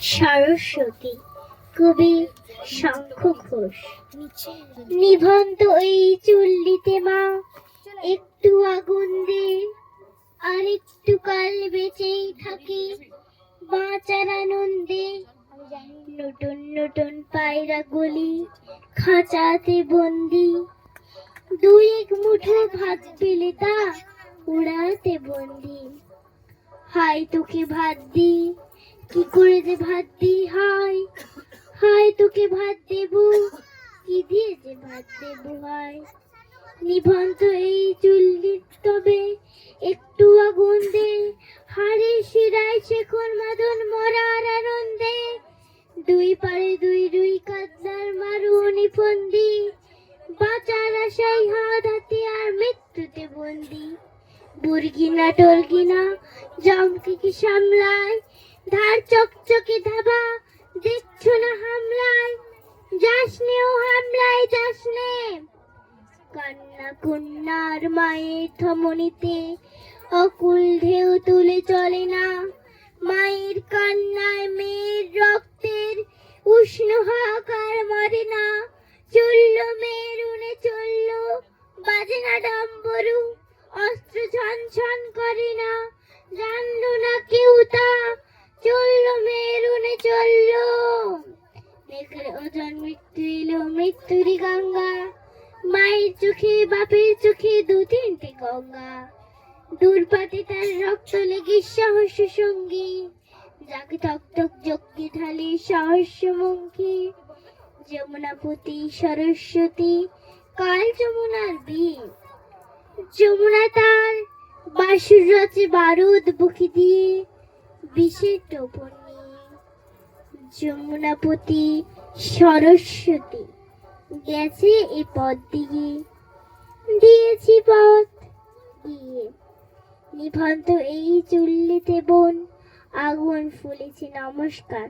সরস্বতী, কবি শঙ্খ ঘোষ। নিভন্ত এই চুল্লিতে মা, একটু আগুন দে, আর একটু কাল বেঁচেই থাকি বাঁচার আনন্দে। নতুন নতুন পায়রা গুলি খাঁচাতে বন্দি, দুই এক মুঠো ভাত পেলে তা উড়াতে বন্দি। হায় তোকে ভাত দি, কি করে যে ভাত দি, হায় হায় তোকে ভাত দেব, কি দিয়ে যে ভাত দেব হায়। নিভন্ত এই চুল্লির তবে একটু আগুন দে, হাড়ে শিরায় শেখর মাদন মরার আনন্দে। দুই পারে দুই দুই কাতলার মারু নিফন্দি, বাঁচার আশায় হাত হাতে আর মৃত্যুতে বন্দি। বুর্গিনা টলগিনা জমকে কি সামলায়, ধার চকচকে ধাবা দেখছো না হামলায়, যাসনে ও হামলায় যাসনে। কান্না কন্যার মায়ের ধমনীতে অকুল ঢেউ তুলে চলে না, মায়ের কান্নায় মেয়ের রক্তের উষ্ণ হাহাকার মরে না। চলল মেয়ের উনে চলল, বাজে না ডাম্বরু, অস্ত্র ছন ছন করে না, জানলো না কেউ তা। চলল মেয়ের উনে চলল, মেঘের ওজন মৃত্যু এলো মৃত্যুরই গঙ্গা। মায়ের চোখে বাপের চোখে দু তিনটে গঙ্গা, দূরপাতে তার রক্ত লেগে সহস্র সঙ্গী, যাকে তক তক যজ্ঞে ঢালে সহস্রমুখী। যমুনাপতি সরস্বতী কাল যমুনার বীর, যমুনা তার বাসুর রচে বারুদ বুকি দিয়ে বিষের টোপন নিয়ে। যমুনাপতি সরস্বতী গেছে এ পথ দিয়ে, দিয়েছি পথ গিয়ে। নিভন্ত এই চুল্লিতে বোন আগুন ফুলেছে, নমস্কার।